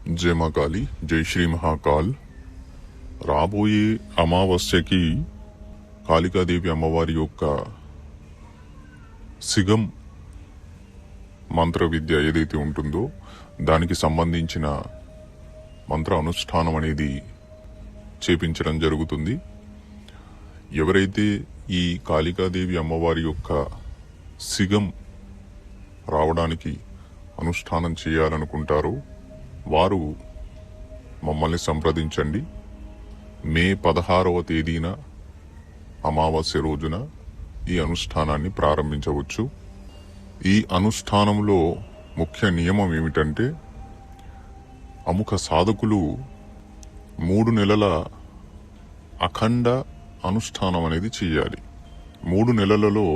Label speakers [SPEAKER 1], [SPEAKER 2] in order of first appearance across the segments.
[SPEAKER 1] జై మా కాళీ, జై శ్రీ మహాకాల్. రాబోయే అమావాస్యకి కాళికాదేవి అమ్మవారి యొక్క సిగం మంత్ర విద్య ఏదైతే ఉంటుందో దానికి సంబంధించిన మంత్ర అనుష్ఠానం అనేది చేపించడం జరుగుతుంది. ఎవరైతే ఈ కాళికాదేవి అమ్మవారి యొక్క సిగం రావడానికి అనుష్ఠానం చేయాలనుకుంటారో వారు మమ్మల్ని సంప్రదించండి. మే 16వ తేదీన అమావాస్య రోజున ఈ అనుష్ఠానాన్ని ప్రారంభించవచ్చు. ఈ అనుష్ఠానంలో ముఖ్య నియమం ఏమిటంటే అముఖ సాధకులు 3 నెలల అఖండ అనుష్ఠానం అనేది చేయాలి. 3 నెలలలో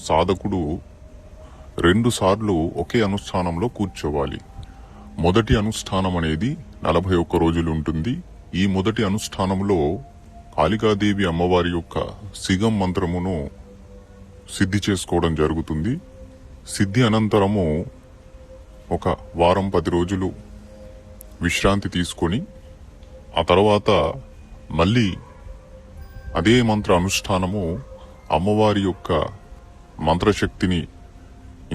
[SPEAKER 1] సాధకుడు 2 సార్లు ఒకే అనుష్ఠానంలో కూర్చోవాలి. మొదటి అనుష్ఠానం అనేది 41 రోజులు ఉంటుంది. ఈ మొదటి అనుష్ఠానంలో కాళికాదేవి అమ్మవారి యొక్క సిగం మంత్రమును సిద్ధి చేసుకోవడం జరుగుతుంది. సిద్ధి అనంతరము ఒక వారం 10 రోజులు విశ్రాంతి తీసుకొని ఆ తర్వాత మళ్ళీ అదే మంత్ర అనుష్ఠానము అమ్మవారి యొక్క మంత్రశక్తిని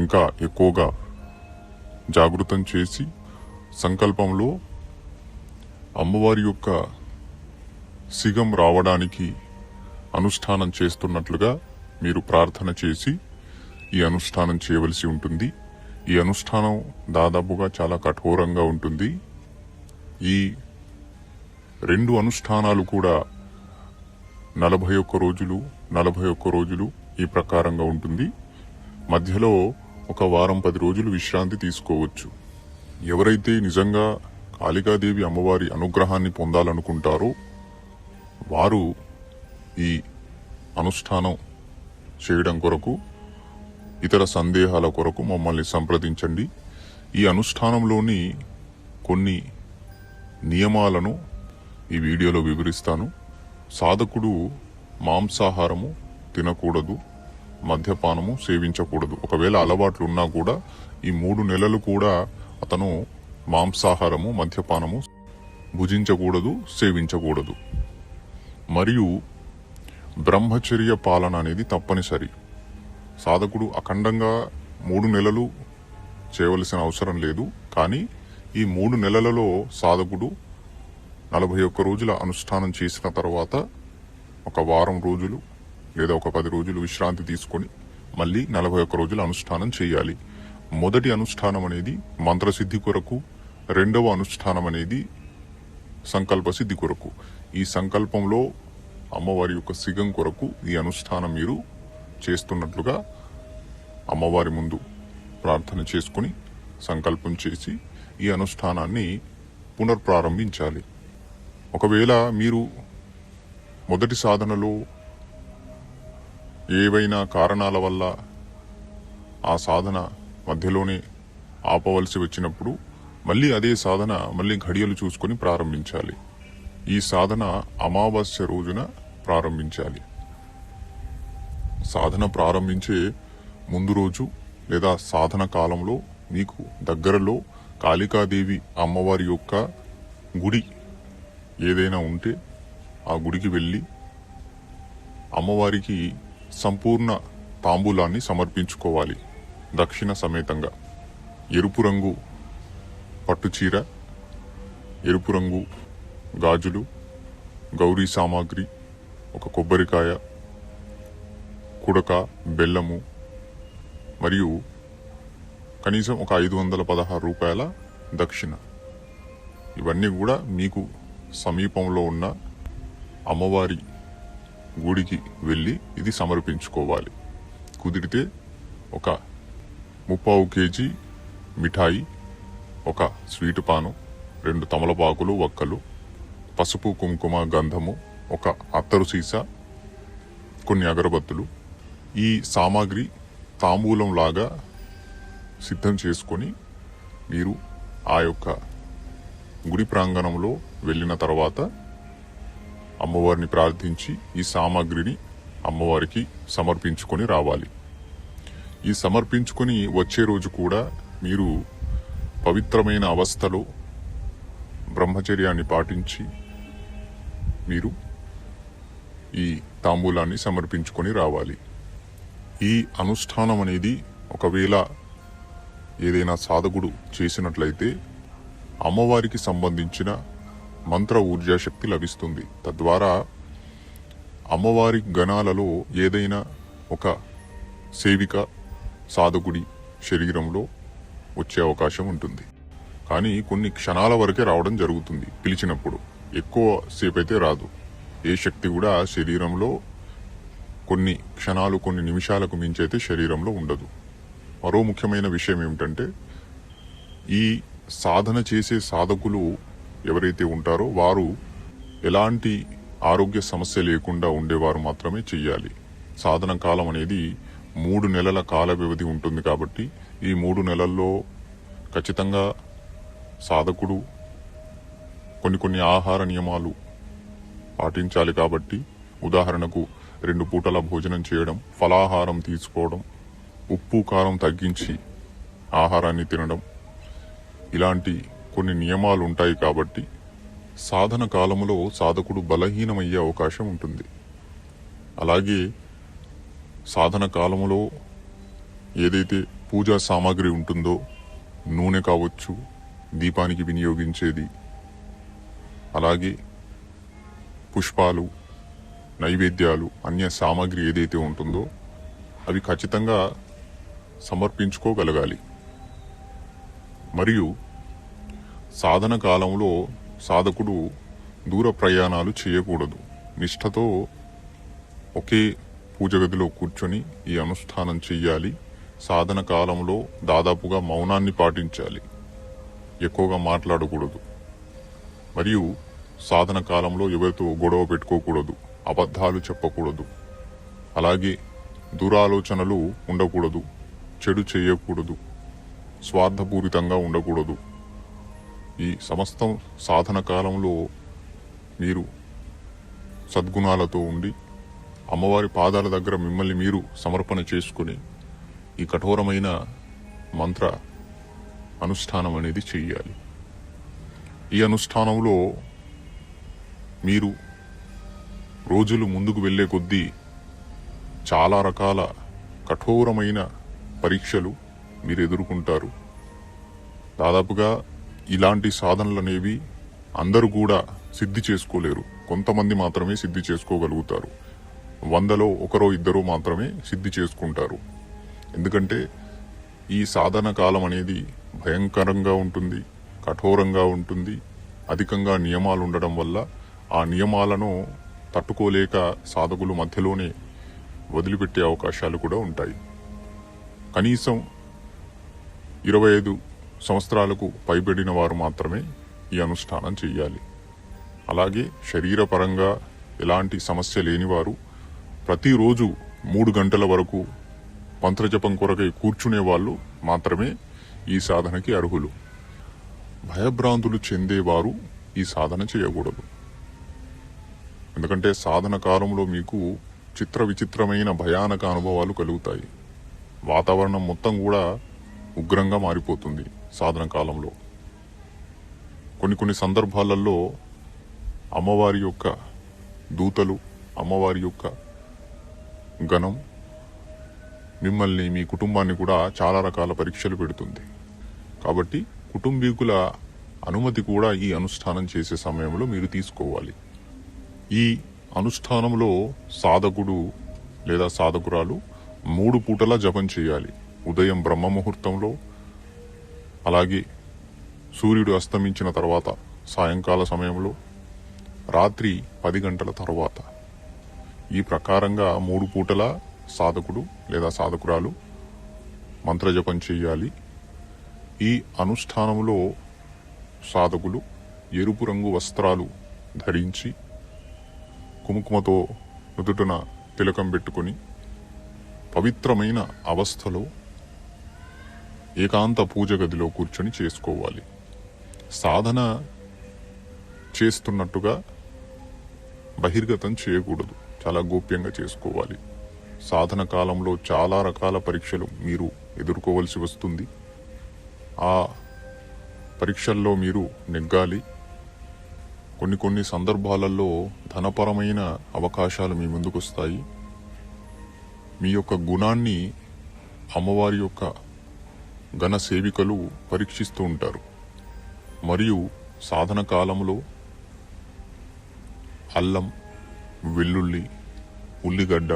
[SPEAKER 1] ఇంకా ఎక్కువగా జాగృతం చేసి సంకల్పంలో అమ్మవారి యొక్క సిగం రావడానికి అనుష్ఠానం చేస్తున్నట్లుగా మీరు ప్రార్థన చేసి ఈ అనుష్ఠానం చేయవలసి ఉంటుంది. ఈ అనుష్ఠానం దాదాపుగా చాలా కఠోరంగా ఉంటుంది. ఈ 2 అనుష్ఠానాలు కూడా 41 రోజులు ఈ ప్రకారంగా ఉంటుంది. మధ్యలో ఒక వారం 10 రోజులు విశ్రాంతి తీసుకోవచ్చు. ఎవరైతే నిజంగా కాళికాదేవి అమ్మవారి అనుగ్రహాన్ని పొందాలనుకుంటారో వారు ఈ అనుష్ఠానం చేయడం కొరకు ఇతర సందేహాల కొరకు మమ్మల్ని సంప్రదించండి. ఈ అనుష్ఠానంలోని కొన్ని నియమాలను ఈ వీడియోలో వివరిస్తాను. సాధకుడు మాంసాహారము తినకూడదు, మద్యపానము సేవించకూడదు. ఒకవేళ అలవాట్లు ఉన్నా కూడా ఈ 3 నెలలు కూడా అతను మాంసాహారము మద్యపానము భుజించకూడదు, సేవించకూడదు. మరియు బ్రహ్మచర్య పాలన అనేది తప్పనిసరి. సాధకుడు అఖండంగా 3 నెలలు చేయవలసిన అవసరం లేదు. కానీ ఈ 3 నెలలలో సాధకుడు 41 రోజుల అనుష్ఠానం చేసిన తర్వాత ఒక వారం రోజులు లేదా ఒక 10 రోజులు విశ్రాంతి తీసుకొని మళ్ళీ 41 రోజుల అనుష్ఠానం చేయాలి. మొదటి అనుష్ఠానం అనేది మంత్రసిద్ధి కొరకు, 2వ అనుష్ఠానం అనేది సంకల్ప సిద్ధి కొరకు. ఈ సంకల్పంలో అమ్మవారి యొక్క సిగం కొరకు ఈ అనుష్ఠానం మీరు చేస్తున్నట్లుగా అమ్మవారి ముందు ప్రార్థన చేసుకుని సంకల్పం చేసి ఈ అనుష్ఠానాన్ని పునర్ప్రారంభించాలి. ఒకవేళ మీరు మొదటి సాధనలో ఏవైనా కారణాల వల్ల ఆ సాధన మధ్యలోనే ఆపవలసి వచ్చినప్పుడు మళ్ళీ అదే సాధన మళ్ళీ ఘడియలు చూసుకొని ప్రారంభించాలి. ఈ సాధన అమావాస్య రోజున ప్రారంభించాలి. సాధన ప్రారంభించే ముందు రోజు లేదా సాధన కాలంలో మీకు దగ్గరలో కాళికాదేవి అమ్మవారి యొక్క గుడి ఏదైనా ఉంటే ఆ గుడికి వెళ్ళి అమ్మవారికి సంపూర్ణ తాంబూలాన్ని సమర్పించుకోవాలి. దక్షిణ సమేతంగా ఎరుపు రంగు పట్టుచీర, ఎరుపు రంగు గాజులు, గౌరీ సామాగ్రి, ఒక కొబ్బరికాయ, కుడక, బెల్లము మరియు కనీసం ఒక 516 రూపాయల దక్షిణ. ఇవన్నీ కూడా మీకు సమీపంలో ఉన్న అమ్మవారి గుడికి వెళ్ళి ఇది సమర్పించుకోవాలి. కుదిరితే ఒక 30 కేజీ మిఠాయి, ఒక స్వీటు పాను, 2 తమలపాకులు, వక్కలు, పసుపు, కుంకుమ, గంధము, ఒక అత్తరు సీసా, కొన్ని అగరబత్తులు, ఈ సామాగ్రి తాంబూలం లాగా సిద్ధం చేసుకొని మీరు ఆ యొక్క గుడి ప్రాంగణంలో వెళ్ళిన తర్వాత అమ్మవారిని ప్రార్థించి ఈ సామాగ్రిని అమ్మవారికి సమర్పించుకొని రావాలి. ఈ సమర్పించుకొని వచ్చే రోజు కూడా మీరు పవిత్రమైన అవస్థలో బ్రహ్మచర్యాన్ని పాటించి మీరు ఈ తాంబూలాన్ని సమర్పించుకొని రావాలి. ఈ అనుష్ఠానం అనేది ఒకవేళ ఏదైనా సాధకుడు చేసినట్లయితే అమ్మవారికి సంబంధించిన మంత్ర ఊర్జాశక్తి లభిస్తుంది. తద్వారా అమ్మవారి గణాలలో ఏదైనా ఒక సేవిక సాధకుడి శరీరంలో వచ్చే అవకాశం ఉంటుంది. కానీ కొన్ని క్షణాల వరకే రావడం జరుగుతుంది. పిలిచినప్పుడు ఎక్కువ సేపు అయితే రాదు. ఏ శక్తి కూడా శరీరంలో కొన్ని క్షణాలు కొన్ని నిమిషాలకు మించి అయితే శరీరంలో ఉండదు. మరో ముఖ్యమైన విషయం ఏమిటంటే, ఈ సాధన చేసే సాధకులు ఎవరైతే ఉంటారో వారు ఎలాంటి ఆరోగ్య సమస్య లేకుండా ఉండేవారు మాత్రమే చెయ్యాలి. సాధన కాలం అనేది 3 నెలల కాల వ్యవధి ఉంటుంది. కాబట్టి ఈ 3 నెలల్లో ఖచ్చితంగా సాధకుడు కొన్ని ఆహార నియమాలు పాటించాలి. కాబట్టి ఉదాహరణకు 2 పూటల భోజనం చేయడం, ఫలాహారం తీసుకోవడం, ఉప్పు కారం తగ్గించి ఆహారాన్ని తినడం, ఇలాంటి కొన్ని నియమాలు ఉంటాయి. కాబట్టి సాధన కాలంలో సాధకుడు బలహీనమయ్యే అవకాశం ఉంటుంది. అలాగే సాధన కాలంలో ఏదైతే పూజా సామాగ్రి ఉంటుందో, నూనె కావచ్చు, దీపానికి వినియోగించేది, అలాగే పుష్పాలు, నైవేద్యాలు, అన్య సామాగ్రి ఏదైతే ఉంటుందో అవి ఖచ్చితంగా సమర్పించుకోగలగాలి. మరియు సాధన కాలంలో సాధకుడు దూర ప్రయాణాలు చేయకూడదు. నిష్ఠతో ఒకే పూజ గదిలో కూర్చొని ఈ అనుష్ఠానం చెయ్యాలి. సాధన కాలంలో దాదాపుగా మౌనాన్ని పాటించాలి. ఎక్కువగా మాట్లాడకూడదు. మరియు సాధన కాలంలో ఎవరితో గొడవ పెట్టుకోకూడదు, అబద్ధాలు చెప్పకూడదు, అలాగే దురాలోచనలు ఉండకూడదు, చెడు చేయకూడదు, స్వార్థపూరితంగా ఉండకూడదు. ఈ సమస్తం సాధన కాలంలో మీరు సద్గుణాలతో ఉండి అమ్మవారి పాదాల దగ్గర మిమ్మల్ని మీరు సమర్పణ చేసుకుని ఈ కఠోరమైన మంత్ర అనుష్ఠానం అనేది చెయ్యాలి. ఈ అనుష్ఠానంలో మీరు రోజులు ముందుకు వెళ్లే కొద్దీ చాలా రకాల కఠోరమైన పరీక్షలు మీరు ఎదుర్కొంటారు. దాదాపుగా ఇలాంటి సాధనలు అనేవి అందరూ కూడా సిద్ధి చేసుకోలేరు. కొంతమంది మాత్రమే సిద్ధి చేసుకోగలుగుతారు. 100లో 1 2 మాత్రమే సిద్ధి చేసుకుంటారు. ఎందుకంటే ఈ సాధన కాలం అనేది భయంకరంగా ఉంటుంది, కఠోరంగా ఉంటుంది. అధికంగా నియమాలు ఉండడం వల్ల ఆ నియమాలను తట్టుకోలేక సాధకులు మధ్యలోనే వదిలిపెట్టే అవకాశాలు కూడా ఉంటాయి. కనీసం 25 సంవత్సరాలకు పైబడిన వారు మాత్రమే ఈ అనుష్ఠానం చెయ్యాలి. అలాగే శరీరపరంగా ఎలాంటి సమస్య లేనివారు ప్రతిరోజు 3 గంటల వరకు మంత్రజపం కొరకై కూర్చునే వాళ్ళు మాత్రమే ఈ సాధనకి అర్హులు. భయభ్రాంతులు చెందేవారు ఈ సాధన చేయకూడదు. ఎందుకంటే సాధన కాలంలో మీకు చిత్ర విచిత్రమైన భయానక అనుభవాలు కలుగుతాయి. వాతావరణం మొత్తం కూడా ఉగ్రంగా మారిపోతుంది సాధన కాలంలో. కొన్ని సందర్భాలలో అమ్మవారి యొక్క దూతలు, అమ్మవారి యొక్క గణం మిమ్మల్ని, మీ కుటుంబాన్ని కూడా చాలా రకాల పరీక్షలు పెడుతుంది. కాబట్టి కుటుంబీకుల అనుమతి కూడా ఈ అనుష్ఠానం చేసే సమయంలో మీరు తీసుకోవాలి. ఈ అనుష్ఠానంలో సాధకుడు లేదా సాధకురాలు 3 పూటలా జపం చేయాలి. ఉదయం బ్రహ్మ ముహూర్తంలో, అలాగే సూర్యుడు అస్తమించిన తర్వాత సాయంకాల సమయంలో, రాత్రి 10 గంటల తర్వాత. ఈ ప్రకారంగా 3 పూటల సాధకుడు లేదా సాధకురాలు మంత్రజపం చేయాలి. ఈ అనుష్ఠానంలో సాధకులు ఎరుపు రంగు వస్త్రాలు ధరించి కుంకుమతో నుదుటన తిలకం పెట్టుకుని పవిత్రమైన అవస్థలో ఏకాంత పూజ గదిలో కూర్చొని చేసుకోవాలి. సాధన చేస్తున్నట్టుగా బహిర్గతం చేయకూడదు, చాలా గోప్యంగా చేసుకోవాలి. సాధన కాలంలో చాలా రకాల పరీక్షలు మీరు ఎదుర్కోవలసి వస్తుంది. ఆ పరీక్షల్లో మీరు నెగ్గాలి. కొన్ని సందర్భాలలో ధనపరమైన అవకాశాలు మీ ముందుకు వస్తాయి. మీ యొక్క గుణాన్ని అమ్మవారి యొక్క ఘన సేవికలు పరీక్షిస్తూ ఉంటారు. మరియు సాధన కాలంలో అల్లం, వెల్లుల్లి, ఉల్లిగడ్డ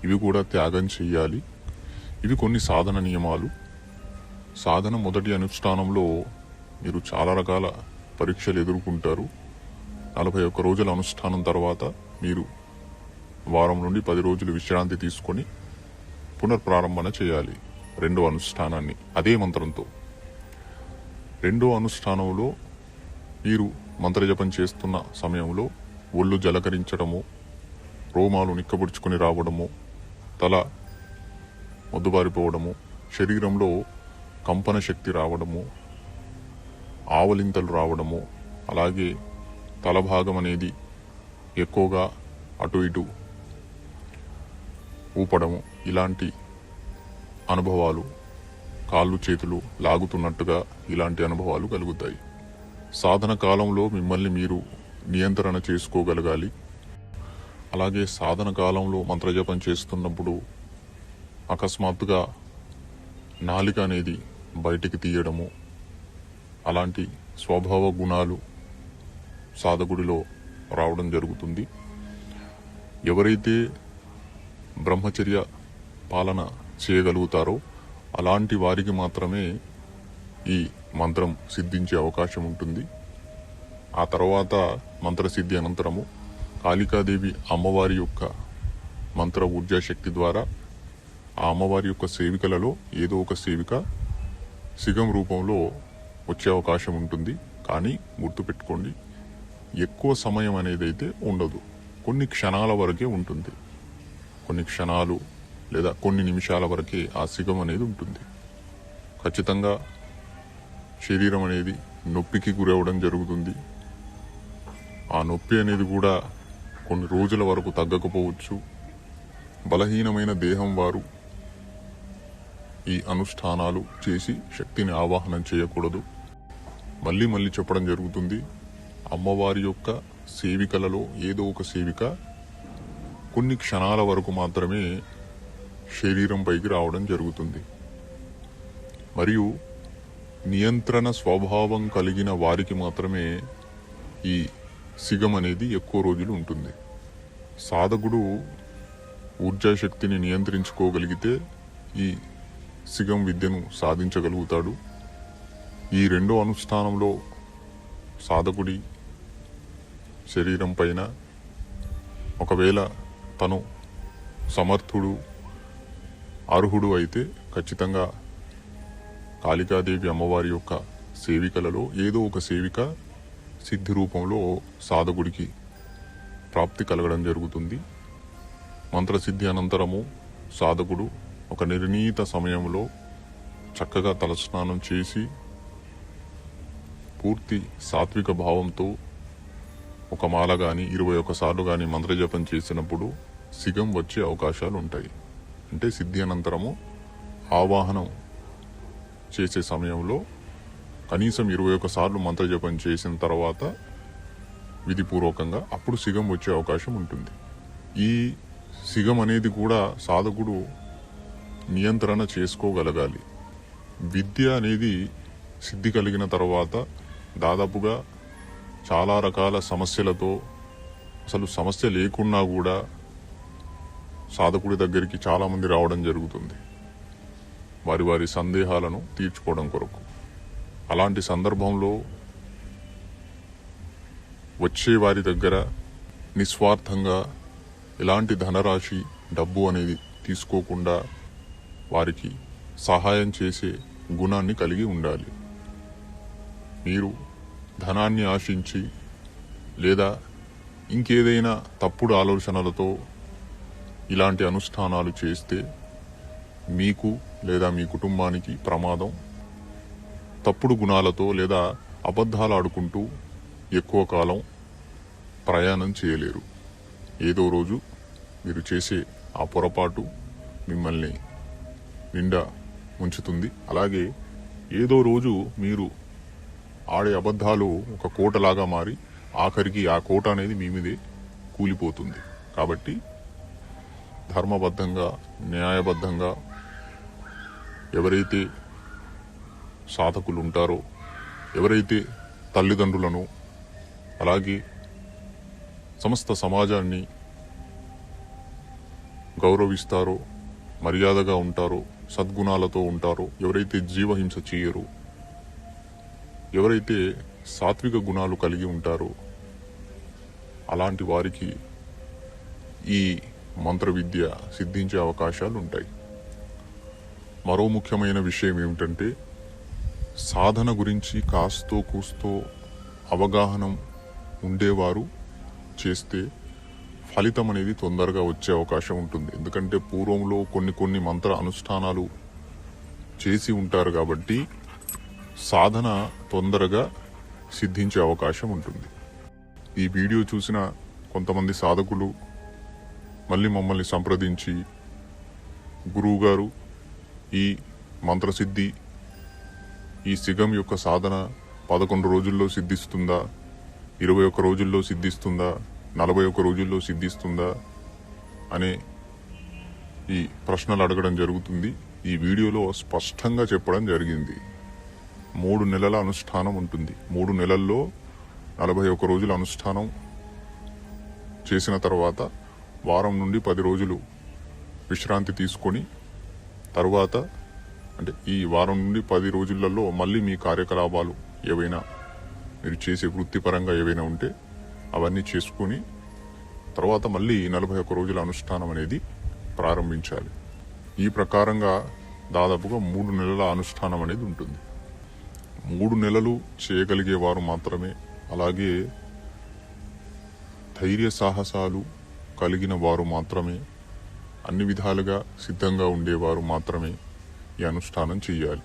[SPEAKER 1] ఇవి కూడా త్యాగం చెయ్యాలి. ఇవి కొన్ని సాధన నియమాలు. సాధన మొదటి అనుష్ఠానంలో మీరు చాలా రకాల పరీక్షలు ఎదుర్కొంటారు. 41 రోజుల అనుష్ఠానం తర్వాత మీరు వారం నుండి 10 రోజులు విశ్రాంతి తీసుకొని పునర్ప్రారంభన చేయాలి రెండో అనుష్ఠానాన్ని అదే మంత్రంతో. రెండో అనుష్ఠానంలో మీరు మంత్రజపం చేస్తున్న సమయంలో ఒళ్ళు జలకరించడము, రోమాలు నిక్కబుడుచుకొని రావడము, తల మొద్దుబారిపోవడము, శరీరంలో కంపన శక్తి రావడము, ఆవలింతలు రావడము, అలాగే తలభాగం అనేది ఎక్కువగా అటు ఇటు ఊపడము, ఇలాంటి అనుభవాలు, కాళ్ళు చేతులు లాగుతున్నట్టుగా ఇలాంటి అనుభవాలు కలుగుతాయి. సాధన కాలంలో మిమ్మల్ని మీరు నియంత్రణ చేసుకోగలగాలి. అలాగే సాధన కాలంలో మంత్రజపం చేస్తున్నప్పుడు అకస్మాత్తుగా నాలిక అనేది బయటికి తీయడము, అలాంటి స్వభావ గుణాలు సాధకుడిలో రావడం జరుగుతుంది. ఎవరైతే బ్రహ్మచర్య పాలన చేయగలుగుతారో అలాంటి వారికి మాత్రమే ఈ మంత్రం సిద్ధించే అవకాశం ఉంటుంది. ఆ తర్వాత మంత్రసిద్ధి అనంతరము కాళికాదేవి అమ్మవారి యొక్క మంత్ర ఊర్జాశక్తి ద్వారా ఆ అమ్మవారి యొక్క సేవికలలో ఏదో ఒక సేవిక సిగం రూపంలో వచ్చే అవకాశం ఉంటుంది. కానీ గుర్తుపెట్టుకోండి, ఎక్కువ సమయం అనేది అయితే ఉండదు. కొన్ని క్షణాల వరకే ఉంటుంది. కొన్ని క్షణాలు లేదా కొన్ని నిమిషాల వరకే ఆ సిగం అనేది ఉంటుంది. ఖచ్చితంగా శరీరం అనేది నొప్పికి గురవడం జరుగుతుంది. ఆ నొప్పి అనేది కూడా కొన్ని రోజుల వరకు తగ్గకపోవచ్చు. బలహీనమైన దేహం వారు ఈ అనుష్ఠానాలు చేసి శక్తిని ఆవాహనం చేయకూడదు. మళ్ళీ చెప్పడం జరుగుతుంది, అమ్మవారి యొక్క సేవికలలో ఏదో ఒక సేవిక కొన్ని క్షణాల వరకు మాత్రమే శరీరం పైకి రావడం జరుగుతుంది. మరియు నియంత్రణ స్వభావం కలిగిన వారికి మాత్రమే ఈ సిగం అనేది ఎక్కువ రోజులు ఉంటుంది. సాధకుడు ఊర్జాశక్తిని నియంత్రించుకోగలిగితే ఈ సిగం విద్యను సాధించగలుగుతాడు. ఈ రెండో అనుష్ఠానంలో సాధకుడి శరీరం పైన ఒకవేళ తను సమర్థుడు, అర్హుడు అయితే ఖచ్చితంగా కాళికాదేవి అమ్మవారి యొక్క సేవికలలో ఏదో ఒక సేవిక సిద్ధి రూపంలో సాధకుడికి ప్రాప్తి కలగడం జరుగుతుంది. మంత్రసిద్ధి అనంతరము సాధకుడు ఒక నిర్ణీత సమయంలో చక్కగా తలస్నానం చేసి పూర్తి సాత్విక భావంతో ఒక మాల కానీ 21 సార్లు కానీ మంత్రజపం చేసినప్పుడు సిగం వచ్చే అవకాశాలు ఉంటాయి. అంటే సిద్ధి అనంతరము ఆవాహనం చేసే సమయంలో కనీసం 21 సార్లు మంత్రజపం చేసిన తర్వాత విధిపూర్వకంగా అప్పుడు సిగం వచ్చే అవకాశం ఉంటుంది. ఈ సిగం అనేది కూడా సాధకుడు నియంత్రణ చేసుకోగలగాలి. విద్య అనేది సిద్ధి కలిగిన తర్వాత దాదాపుగా చాలా రకాల సమస్యలతో, అసలు సమస్య లేకున్నా కూడా సాధకుడి దగ్గరికి చాలామంది రావడం జరుగుతుంది వారి సందేహాలను తీర్చుకోవడం కొరకు. అలాంటి సందర్భంలో వచ్చే వారి దగ్గర నిస్వార్థంగా ఎలాంటి ధనరాశి, డబ్బు అనేది తీసుకోకుండా వారికి సహాయం చేసే గుణాన్ని కలిగి ఉండాలి. మీరు ధనాన్ని ఆశించి లేదా ఇంకేదైనా తప్పుడు ఆలోచనలతో ఇలాంటి అనుష్ఠానాలు చేస్తే మీకు లేదా మీ కుటుంబానికి ప్రమాదం. తప్పుడు గుణాలతో లేదా అబద్ధాలు ఆడుకుంటూ ఎక్కువ కాలం ప్రయాణం చేయలేరు. ఏదో రోజు మీరు చేసే ఆ పొరపాటు మిమ్మల్ని నిండా ఉంచుతుంది. అలాగే ఏదో రోజు మీరు ఆడే అబద్ధాలు ఒక కోటలాగా మారి ఆఖరికి ఆ కోట అనేది మీ మీదే కూలిపోతుంది. కాబట్టి ధర్మబద్ధంగా, న్యాయబద్ధంగా ఎవరైతే సాధకులు ఉంటారో, ఎవరైతే తల్లిదండ్రులను అలాగే సమస్త సమాజాన్ని గౌరవిస్తారో, మర్యాదగా ఉంటారో, సద్గుణాలతో ఉంటారో, ఎవరైతే జీవహింస చేయరో, ఎవరైతే సాత్విక గుణాలు కలిగి ఉంటారో అలాంటి వారికి ఈ మంత్ర విద్య సిద్ధించే అవకాశాలు ఉంటాయి. మరో ముఖ్యమైన విషయం ఏమిటంటే, సాధన గురించి కాస్తో కూస్తో అవగాహన ఉండేవారు చేస్తే ఫలితం అనేది తొందరగా వచ్చే అవకాశం ఉంటుంది. ఎందుకంటే పూర్వంలో కొన్ని మంత్ర అనుష్ఠానాలు చేసి ఉంటారు కాబట్టి సాధన తొందరగా సిద్ధించే అవకాశం ఉంటుంది. ఈ వీడియో చూసిన కొంతమంది సాధకులు మళ్ళీ మమ్మల్ని సంప్రదించి, గురువు గారు ఈ మంత్రసిద్ధి, ఈ సిగం యొక్క సాధన 11 రోజుల్లో సిద్ధిస్తుందా, 21 రోజుల్లో సిద్ధిస్తుందా, 41 రోజుల్లో సిద్ధిస్తుందా అనే ఈ ప్రశ్నలు అడగడం జరుగుతుంది. ఈ వీడియోలో స్పష్టంగా చెప్పడం జరిగింది. 3 నెలల అనుష్ఠానం ఉంటుంది. 3 నెలల్లో 41 రోజుల అనుష్ఠానం చేసిన తర్వాత వారం నుండి 10 రోజులు విశ్రాంతి తీసుకొని తర్వాత, అంటే ఈ వారం నుండి 10 రోజులలో మళ్ళీ మీ కార్యకలాపాలు ఏవైనా మీరు చేసే వృత్తిపరంగా ఏవైనా ఉంటే అవన్నీ చేసుకొని తర్వాత మళ్ళీ 41 రోజుల అనుష్ఠానం అనేది ప్రారంభించాలి. ఈ ప్రకారంగా దాదాపుగా 3 నెలల అనుష్ఠానం అనేది ఉంటుంది. 3 నెలలు చేయగలిగే వారు మాత్రమే, అలాగే ధైర్య సాహసాలు కలిగిన వారు మాత్రమే, అన్ని విధాలుగా సిద్ధంగా ఉండేవారు మాత్రమే ఈ అనుష్ఠానం చేయాలి.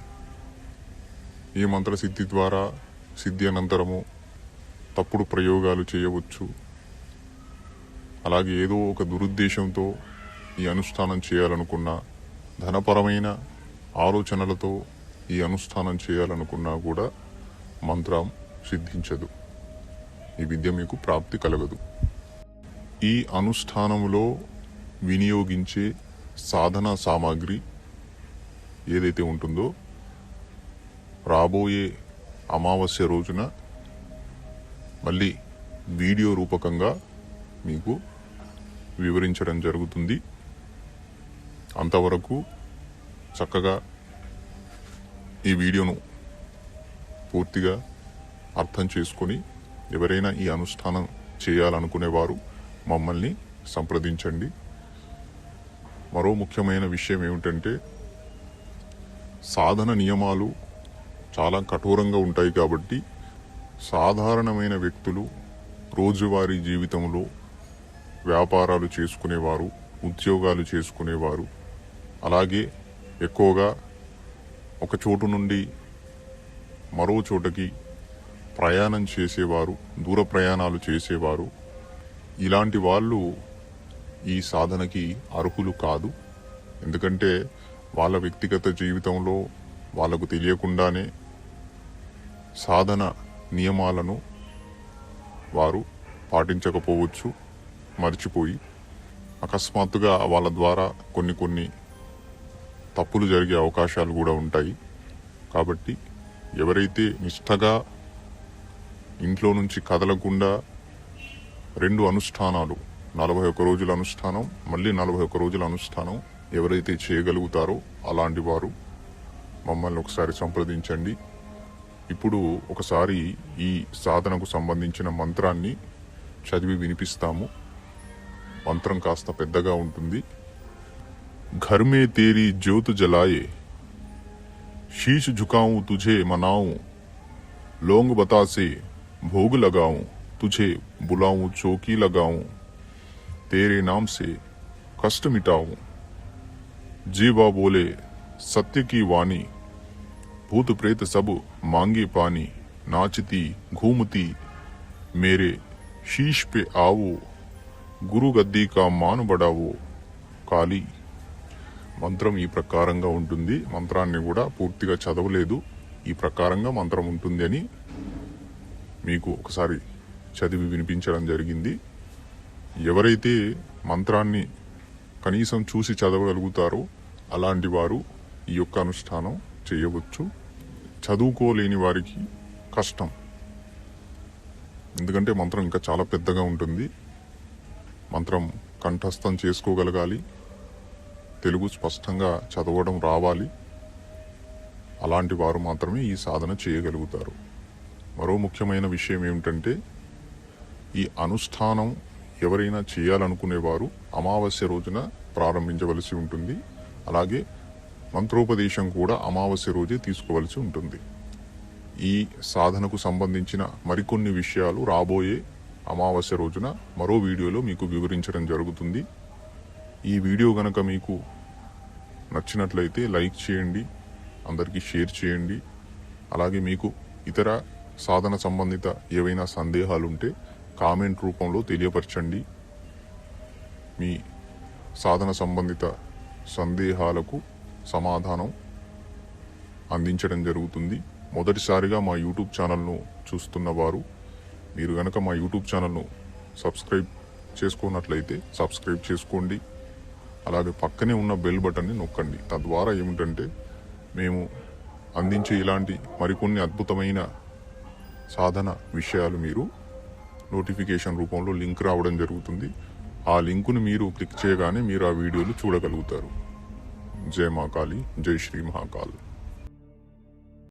[SPEAKER 1] ఈ మంత్రసిద్ధి ద్వారా సిద్ధి అనంతరము తప్పుడు ప్రయోగాలు చేయవచ్చు. అలాగే ఏదో ఒక దురుద్దేశంతో ఈ అనుష్ఠానం చేయాలనుకున్నా, ధనపరమైన ఆలోచనలతో ఈ అనుష్ఠానం చేయాలనుకున్నా కూడా మంత్రం సిద్ధించదు. ఈ విద్య మీకు ప్రాప్తి కలగదు. ఈ అనుష్ఠానంలో వినియోగించే సాధనా సామాగ్రి ఏదైతే ఉంటుందో రాబోయే అమావాస్య రోజున మళ్ళీ వీడియో రూపకంగా మీకు వివరించడం జరుగుతుంది. అంతవరకు చక్కగా ఈ వీడియోను పూర్తిగా అర్థం చేసుకొని ఎవరైనా ఈ అనుష్ఠానం చేయాలనుకునేవారు మమ్మల్ని సంప్రదించండి. మరో ముఖ్యమైన విషయం ఏమిటంటే, సాధన నియమాలు చాలా కఠోరంగా ఉంటాయి కాబట్టి సాధారణమైన వ్యక్తులు రోజువారీ జీవితంలో వ్యాపారాలు చేసుకునేవారు, ఉద్యోగాలు చేసుకునేవారు, అలాగే ఎక్కువగా ఒక చోటు నుండి మరో చోటకి ప్రయాణం చేసేవారు, దూర ప్రయాణాలు చేసేవారు, ఇలాంటి వాళ్ళు ఈ సాధనకి అర్హులు కాదు. ఎందుకంటే వాళ్ళ వ్యక్తిగత జీవితంలో వాళ్ళకు తెలియకుండానే సాధన నియమాలను వారు పాటించకపోవచ్చు, మర్చిపోయి అకస్మాత్తుగా వాళ్ళ ద్వారా కొన్ని తప్పులు జరిగే అవకాశాలు కూడా ఉంటాయి. కాబట్టి ఎవరైతే నిష్ఠగా ఇంట్లో నుంచి కదలకుండా 2 అనుష్ఠానాలు, 41 రోజుల అనుష్ఠానం, మళ్ళీ 41 రోజుల అనుష్ఠానం ఎవరైతే చేయగలుగుతారో అలాంటి వారు మమ్మల్ని ఒకసారి సంప్రదించండి. ఇప్పుడు ఒకసారి ఈ సాధనకు సంబంధించిన మంత్రాన్ని చదివి వినిపిస్తాము. మంత్రం కాస్త పెద్దగా ఉంటుంది. घर में तेरी ज्योत जलाए, शीश झुकाऊं तुझे मनाऊं, लौंग बतासे भोग लगाऊं, तुझे बुलाऊं चौकी लगाऊं, तेरे नाम से कष्ट मिटाऊं, जीवा बोले सत्य की वाणी, भूत प्रेत सब मांगे पानी, नाचती घूमती मेरे शीश पे आओ, गुरु गद्दी का मान बढ़ावो, काली. మంత్రం ఈ ప్రకారంగా ఉంటుంది. మంత్రాన్ని కూడా పూర్తిగా చదవలేదు, ఈ ప్రకారంగా మంత్రం ఉంటుంది అని మీకు ఒకసారి చదివి వినిపించడం జరిగింది. ఎవరైతే మంత్రాన్ని కనీసం చూసి చదవగలుగుతారో అలాంటి వారు ఈ యొక్క అనుష్ఠానం చేయవచ్చు. చదువుకోలేని వారికి కష్టం, ఎందుకంటే మంత్రం ఇంకా చాలా పెద్దగా ఉంటుంది. మంత్రం కంఠస్థం చేసుకోగలగాలి, తెలుగు స్పష్టంగా చదవడం రావాలి. అలాంటి వారు మాత్రమే ఈ సాధన చేయగలుగుతారు. మరో ముఖ్యమైన విషయం ఏమిటంటే, ఈ అనుష్ఠానం ఎవరైనా చేయాలనుకునేవారు అమావాస్య రోజున ప్రారంభించవలసి ఉంటుంది. అలాగే మంత్రోపదేశం కూడా అమావాస్య రోజే తీసుకోవలసి ఉంటుంది. ఈ సాధనకు సంబంధించిన మరికొన్ని విషయాలు రాబోయే అమావాస్య రోజున మరో వీడియోలో మీకు వివరించడం జరుగుతుంది. ఈ వీడియో గనక మీకు నచ్చినట్లయితే లైక్ చేయండి, అందరికీ షేర్ చేయండి. అలాగే మీకు ఇతర సాధన సంబంధిత ఏవైనా సందేహాలుంటే కామెంట్ రూపంలో తెలియపరచండి. మీ సాధన సంబంధిత సందేహాలకు సమాధానం అందించడం జరుగుతుంది. మొదటిసారిగా మా యూట్యూబ్ ఛానల్ను చూస్తున్న వారు, మీరు కనుక మా యూట్యూబ్ ఛానల్ను సబ్స్క్రైబ్ చేసుకున్నట్లయితే సబ్స్క్రైబ్ చేసుకోండి. అలాగే పక్కనే ఉన్న బెల్ బటన్ని నొక్కండి. తద్వారా ఏమిటంటే మేము అందించే ఇలాంటి మరికొన్ని అద్భుతమైన సాధన విషయాలు మీరు నోటిఫికేషన్ రూపంలో లింక్ రావడం జరుగుతుంది. ఆ లింకును మీరు క్లిక్ చేయగానే మీరు ఆ వీడియోలు చూడగలుగుతారు. జై మహాకాళి, జై శ్రీ మహాకాల్.